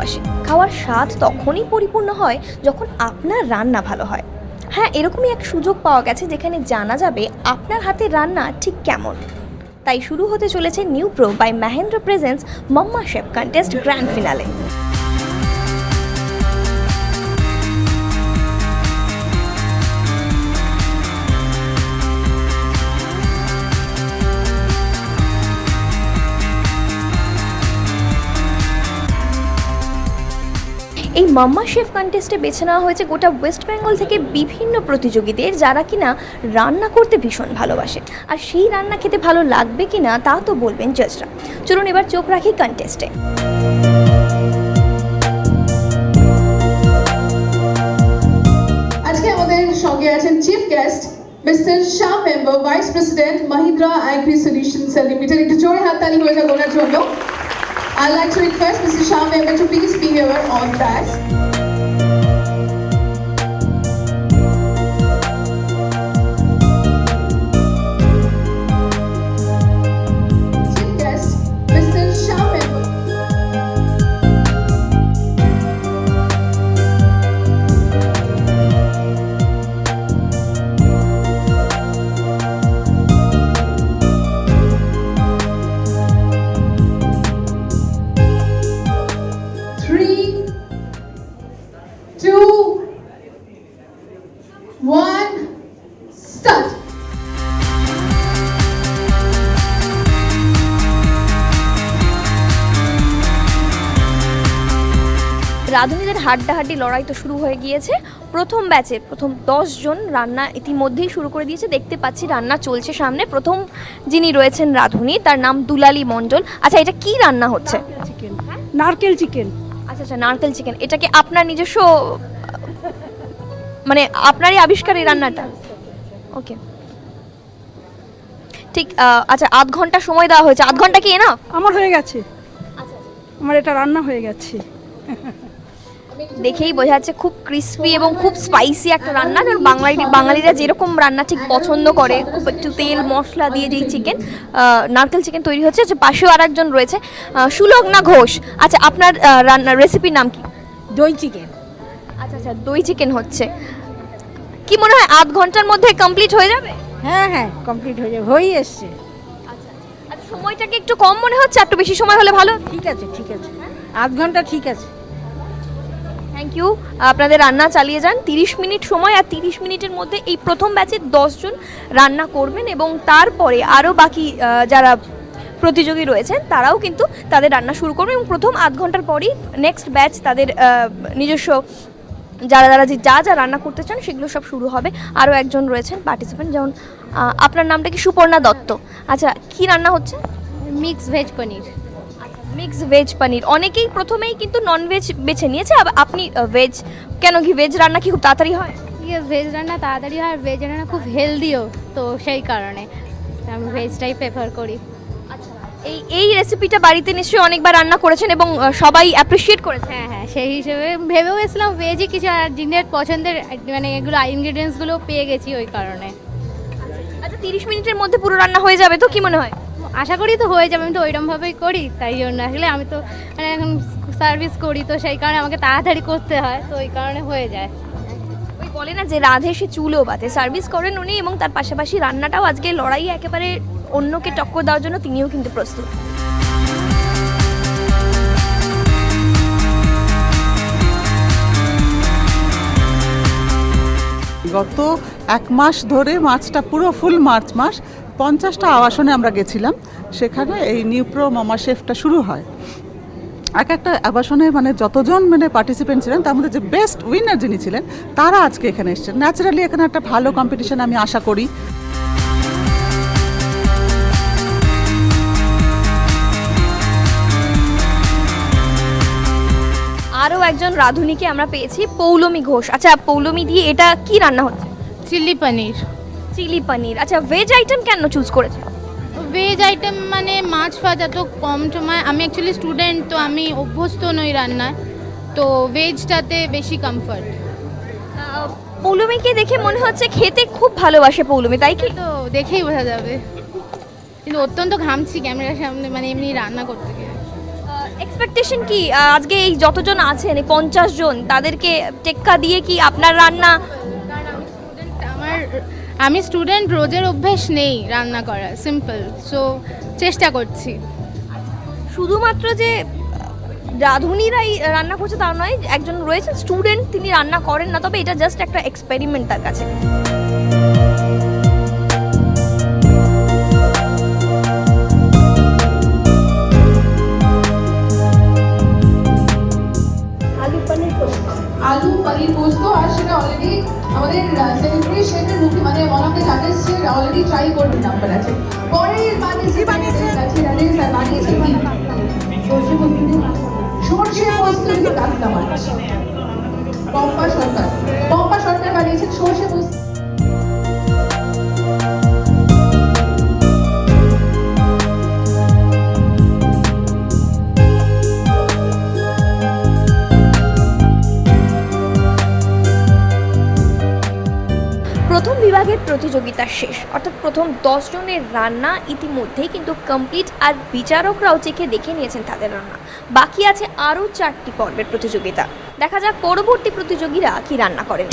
ভালোবাসে। খাওয়ার স্বাদ তখনই পরিপূর্ণ হয় যখন আপনার রান্না ভালো হয়। হ্যাঁ, এরকমই এক সুযোগ পাওয়া গেছে যেখানে জানা যাবে আপনার হাতের রান্না ঠিক কেমন। তাই শুরু হতে চলেছে new pro by Mahindra presents mamma chef contest grand finale. এই মাম্মা শেফ কন্টেস্টে বেছে নেওয়া হয়েছে গোটা ওয়েস্ট বেঙ্গল থেকে বিভিন্ন প্রতিযোগীদের, যারা কিনা রান্না করতে ভীষণ ভালোবাসে। আর সেই রান্না খেতে ভালো লাগবে কিনা তা তো বলবেন জাজরা। চলুন এবার চোখ রাখি কন্টেস্টে। আজকে আমাদের সঙ্গে আছেন chief guest mister Shah member, vice president Mahindra agri solutions limited. একটু জোরে হাততালি হয়ে যাক ওনার জন্য। I'd like to request Mr. Shah Member to please be here on that. Chief guest, Mr. Shah Member. রাঁধুনিদের হাড্ডাহাড্ডি লড়াই তো শুরু হয়ে গিয়েছে। প্রথম ব্যাচে প্রথম 10 জন রান্না ইতিমধ্যেই শুরু করে দিয়েছে। দেখতে পাচ্ছি রান্না চলছে সামনে। প্রথম যিনি রয়েছেন রাঁধুনি, তার নাম দুলালী মণ্ডল। আচ্ছা, এটা কি রান্না হচ্ছে? নারকেল চিকেন। আচ্ছা আচ্ছা, নারকেল চিকেন। এটা কি আপনার নিজস্ব, মানে আপনারই আবিষ্কার এই রান্নাটা? ওকে, ঠিক। আচ্ছা, আধ ঘন্টা সময় দেওয়া হয়েছে। আধ ঘন্টা কি এনাফ? আমার হয়ে গেছে, আমার এটা রান্না হয়ে গেছে। দেখেই বোঝা যাচ্ছে খুব ক্রিস্পি এবং খুব স্পাইসি একটা রান্না। কারণ বাঙালিরা যেরকম রান্না ঠিক পছন্দ করে, খুব একটু তেল মশলা দিয়ে যেই চিকেন, নারকেল চিকেন তৈরি হচ্ছে। পাশেও আর একজন রয়েছে, সুলগ্না ঘোষ। আচ্ছা, আপনার রান্নার রেসিপির নাম কি? দই চিকেন। আচ্ছা আচ্ছা, দই চিকেন হচ্ছে। কি মনে হয় আধ ঘন্টার মধ্যে কমপ্লিট হয়ে যাবে? হ্যাঁ হ্যাঁ, কমপ্লিট হয়ে যাবে, হয়ে এসছে। আচ্ছা, সময়টাকে একটু কম মনে হচ্ছে, একটু বেশি সময় হলে ভালো। ঠিক আছে ঠিক আছে, আধ ঘন্টা ঠিক আছে। Thank you. আপনাদের রান্না চালিয়ে যান। 30 মিনিট সময়, আর 30 মিনিটের মধ্যে এই প্রথম ব্যাচে 10 জন রান্না করবেন এবং তারপরে আরও বাকি যারা প্রতিযোগী রয়েছেন তারাও কিন্তু তাদের রান্না শুরু করবে। এবং প্রথম আধ ঘন্টার পরেই নেক্সট ব্যাচ তাদের নিজস্ব যা যা রান্না করতে চান সেগুলো সব শুরু হবে। আরও একজন রয়েছেন পার্টিসিপেন্ট, যেমন আপনার নামটা কি? সুপর্ণা দত্ত। আচ্ছা, কি রান্না হচ্ছে? মিক্স ভেজ পনির। মিক্স ভেজ পনির। অনেকেই প্রথমেই কিন্তু নন ভেজ বেছে নিয়েছে, আপনি ভেজ কেন? কি ভেজ রান্না কি খুব তাড়াতাড়ি হয়? ভেজ রান্না তাড়াতাড়ি হয়, আর ভেজ রান্না খুব হেলদিও, তো সেই কারণে আমি ভেজটাই প্রেফার করি। আচ্ছা, এই রেসিপিটা বাড়িতে নিশ্চয়ই অনেকবার রান্না করেছেন এবং সবাই অ্যাপ্রিশিয়েট করেছে। হ্যাঁ হ্যাঁ, সেই হিসেবে ভেবেও গেছিলাম ভেজই কিছু, আর জিনের পছন্দের মানে এগুলো ইনগ্রিডিয়েন্টসগুলো পেয়ে গেছি ওই কারণে। আচ্ছা, 30 মিনিটের মধ্যে পুরো রান্না হয়ে যাবে তো? কি মনে হয়? আশা করি তো হয়ে যাবে, আমি তো ওইরকমভাবেই করি, তাই জন্য আসলে আমি তো মানে এখন সার্ভিস করি, তো সেই কারণে আমাকে তাড়াতাড়ি করতে হয়, তো ওই কারণে হয়ে যায়। ওই বলে না যে রাধে সে চুলও বাঁধে। সার্ভিস করেন উনি, এবং তার পাশাপাশি রান্নাটাও আজকে লড়াইয়ে একেবারে অন্যকে টক্কর দেওয়ার জন্য তিনিও কিন্তু প্রস্তুত। গত 1 মাস ধরে মার্চটা পুরো ফুল মার্চ মাস 50টা আবাসনে আমরা গেছিলাম। সেখানে এই নিউ প্রো মাম্মা শেফটা শুরু হয়। এক একটা আবাসনে মানে যতজন মানে পার্টিসিপেন্ট ছিলেন তার মধ্যে যে বেস্ট উইনার যিনি ছিলেন তারা আজকে এখানে এসেছেন। ন্যাচারালি এখানে একটা ভালো কম্পিটিশন আমি আশা করি। আরও একজন রাঁধুনিকে আমরা পেয়েছি, পৌলমী ঘোষ। আচ্ছা, পৌলমী দিয়ে এটা কি রান্না হচ্ছে? চিলি পনির। চিলি পনির। আচ্ছা, ভেজ আইটেম কেন চুজ করেছে? ভেজ আইটেম মানে মাছ ফাছ এত কম সময়, আমি অ্যাকচুয়ালি স্টুডেন্ট, তো আমি অভ্যস্ত নই রান্নায়, তো ভেজটাতে বেশি কমফর্ট। পৌলমীকে দেখে মনে হচ্ছে খেতে খুব ভালোবাসে পৌলমী, তাই কি? তো দেখেই বোঝা যাবে, কিন্তু অত্যন্ত ঘামছি ক্যামেরার সামনে, মানে এমনি রান্না করতে গিয়ে। এক্সপেকটেশন কি আজকে এই যতজন আছেন এই 50 জন তাদেরকে টেক্কা দিয়ে কি আপনার রান্না আমি স্টুডেন্ট, রোজের অভ্যেস নেই রান্না করা, সিম্পল। সো চেষ্টা করছি। শুধুমাত্র যে রাঁধুনিরাই রান্না করছে তা নয়, একজন রয়েছে স্টুডেন্ট, তিনি রান্না করেন না, তবে এটা জাস্ট একটা এক্সপেরিমেন্ট তার কাছে। আলু পনির পোস্ত, আর সেটা অলরেডি আমাদের সেলিব্রিটি শেফের মুখে মানে ওয়ান অফ দ্য জাজেস সে অলরেডি ট্রাই করবে, নাম্বার আছে। পরের বানিয়েছে বানিয়েছে কি সর্ষে পোস্ত দিয়ে কাতলা মাছ। পম্পা সরকার বানিয়েছেন সর্ষে পোস্ত। প্রথম বিভাগের প্রতিযোগিতা শেষ, অর্থাৎ প্রথম 10 জনের রান্না ইতিমধ্যেই কিন্তু কমপ্লিট, আর বিচারকরাও চেখে দেখে নিয়েছেন তাদের রান্না। বাকি আছে আরও 4টি পর্বের প্রতিযোগিতা। দেখা যাক পরবর্তী প্রতিযোগীরা কি রান্না করেন।